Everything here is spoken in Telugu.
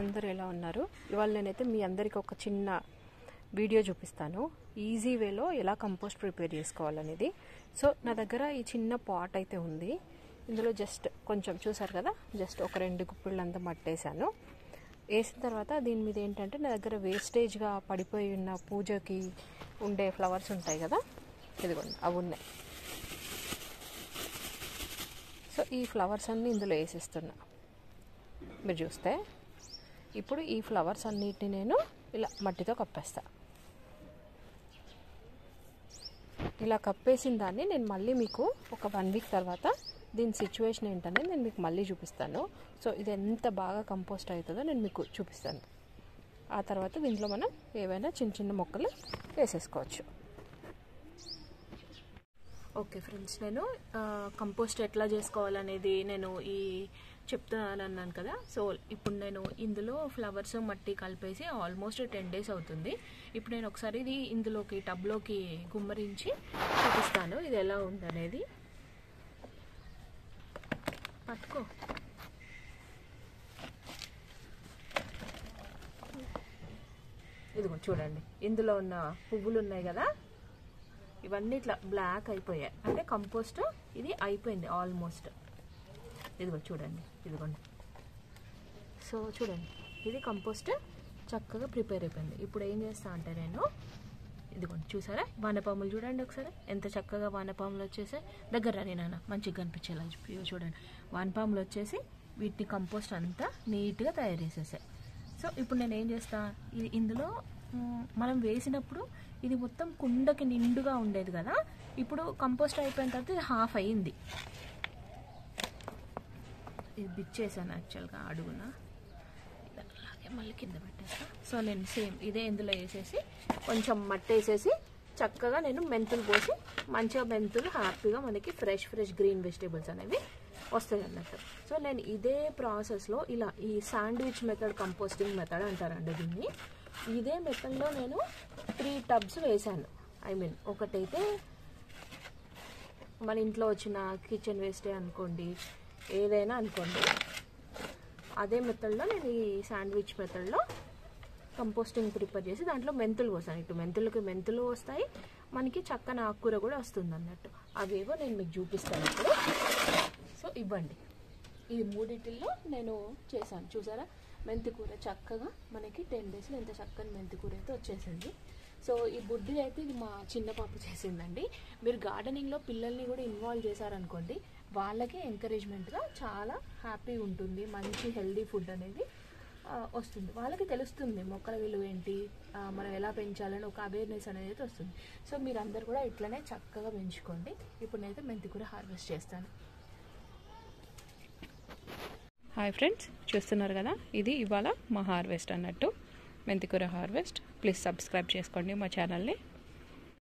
అందరూ ఎలా ఉన్నారు? ఇవాళ నేనైతే మీ అందరికీ ఒక చిన్న వీడియో చూపిస్తాను, ఈజీ వేలో ఎలా కంపోస్ట్ ప్రిపేర్ చేసుకోవాలనేది. సో నా దగ్గర ఈ చిన్న పాట్ అయితే ఉంది. ఇందులో జస్ట్ కొంచెం చూసారు కదా, జస్ట్ ఒక 2 గుప్పిళ్ళంతా మట్టేసాను. వేసిన తర్వాత దీని మీద ఏంటంటే నా దగ్గర వేస్టేజ్గా పడిపోయి ఉన్న పూజకి ఉండే ఫ్లవర్స్ ఉంటాయి కదా, ఇదిగోండి అవి ఉన్నాయి. సో ఈ ఫ్లవర్స్ అన్నీ ఇందులో వేసేస్తున్నా. మీరు చూస్తే ఇప్పుడు ఈ ఫ్లవర్స్ అన్నిటిని నేను ఇలా మట్టితో కప్పేస్తా. ఇలా కప్పేసిన దాన్ని నేను మళ్ళీ మీకు ఒక 1 వీక్ తర్వాత దీని సిచ్యువేషన్ ఏంటనేది నేను మీకు మళ్ళీ చూపిస్తాను. సో ఇది ఎంత బాగా కంపోస్ట్ అవుతుందో నేను మీకు చూపిస్తాను. ఆ తర్వాత దీంట్లో మనం ఏవైనా చిన్న చిన్న మొక్కలు వేసేసుకోవచ్చు. ఓకే ఫ్రెండ్స్, నేను కంపోస్ట్ ఎట్లా చేసుకోవాలనేది నేను చెప్తున్నాను అన్నాను కదా. సో ఇప్పుడు నేను ఇందులో ఫ్లవర్స్ మట్టి కలిపేసి ఆల్మోస్ట్ 10 days అవుతుంది. ఇప్పుడు నేను ఒకసారి ఇది ఇందులోకి టబ్లోకి గుమ్మరించి చూపిస్తాను ఇది ఎలా ఉందనేది. పట్టుకో. ఇదిగో చూడండి, ఇందులో ఉన్న పువ్వులు ఉన్నాయి కదా, ఇవన్నీ ఇట్లా బ్లాక్ అయిపోయాయి. అంటే కంపోస్ట్ ఇది అయిపోయింది ఆల్మోస్ట్. ఇదిగో చూడండి, ఇదిగోండి. సో చూడండి, ఇది కంపోస్ట్ చక్కగా ప్రిపేర్ అయిపోయింది. ఇప్పుడు ఏం చేస్తా అంటే నేను ఇదిగోండి, చూసారా వానపాములు చూడండి ఒకసారి ఎంత చక్కగా వానపాములు వచ్చేసాయి. దగ్గర నేను మంచిగా కనిపించేలా చూడండి. వానపాములు వచ్చేసి వీటిని కంపోస్ట్ అంతా నీట్గా తయారు చేసేసాయి. సో ఇప్పుడు నేను ఏం చేస్తా, ఇది ఇందులో మనం వేసినప్పుడు ఇది మొత్తం కుండకి నిండుగా ఉండేది కదా, ఇప్పుడు కంపోస్ట్ అయిపోయిన తర్వాత ఇది హాఫ్ అయ్యింది. ఇది బిచ్చేసాను యాక్చువల్గా అడుగున, అలాగే మళ్ళీ కింద పెట్టేస్తా. సో నేను సేమ్ ఇదే ఇందులో వేసేసి కొంచెం మట్టి వేసేసి చక్కగా నేను మెంతులు పోసి మంచిగా మెంతులు హ్యాపీగా మనకి ఫ్రెష్ గ్రీన్ వెజిటేబుల్స్ అనేవి వస్తాయి అన్నట్టు. సో నేను ఇదే ప్రాసెస్లో ఇలా ఈ శాండ్విచ్ మెథడ్, కంపోస్టింగ్ మెథడ్ అంటారండి దీన్ని. ఇదే మెథడ్లో నేను 3 tubs వేసాను. ఒకటైతే మన ఇంట్లో వచ్చిన కిచెన్ వేస్టే అనుకోండి, ఏదైనా అనుకోండి. అదే మెథడ్లో నేను ఈ శాండ్విచ్ మెథడ్లో కంపోస్టింగ్ ప్రిపేర్ చేసి దాంట్లో మెంతులు పోసాను. ఇటు మెంతులు వస్తాయి, మనకి చక్కని ఆకుకూర కూడా వస్తుంది అన్నట్టు. అవేవో నేను మీకు చూపిస్తాను ఇప్పుడు. సో ఇవ్వండి, ఈ 3 నేను చేశాను. చూసారా, మెంతికూర చక్కగా మనకి 10 daysలో ఎంత చక్కని మెంతికూర అయితే వచ్చేసింది. సో ఈ బుడ్డి అయితే ఇది మా చిన్న పాప చేసిందండి. మీరు గార్డెనింగ్లో పిల్లల్ని కూడా ఇన్వాల్వ్ చేశారనుకోండి, వాళ్ళకి ఎంకరేజ్మెంట్గా చాలా హ్యాపీ ఉంటుంది. మంచి హెల్దీ ఫుడ్ అనేది వస్తుంది. వాళ్ళకి తెలుస్తుంది మొక్కల విలువ ఏంటి, మనం ఎలా పెంచాలని ఒక అవేర్నెస్ అనేది అయితే వస్తుంది. సో మీరందరూ కూడా ఇట్లనే చక్కగా పెంచుకోండి. ఇప్పుడు నేనైతే మెంతికూర హార్వెస్ట్ చేస్తాను. హాయ్ ఫ్రెండ్స్, చూస్తున్నారు కదా, ఇది ఇవాళ మా హార్వెస్ట్ అన్నట్టు, మెంతికూర హార్వెస్ట్. ప్లీజ్ సబ్స్క్రైబ్ చేసుకోండి మా ఛానల్ని.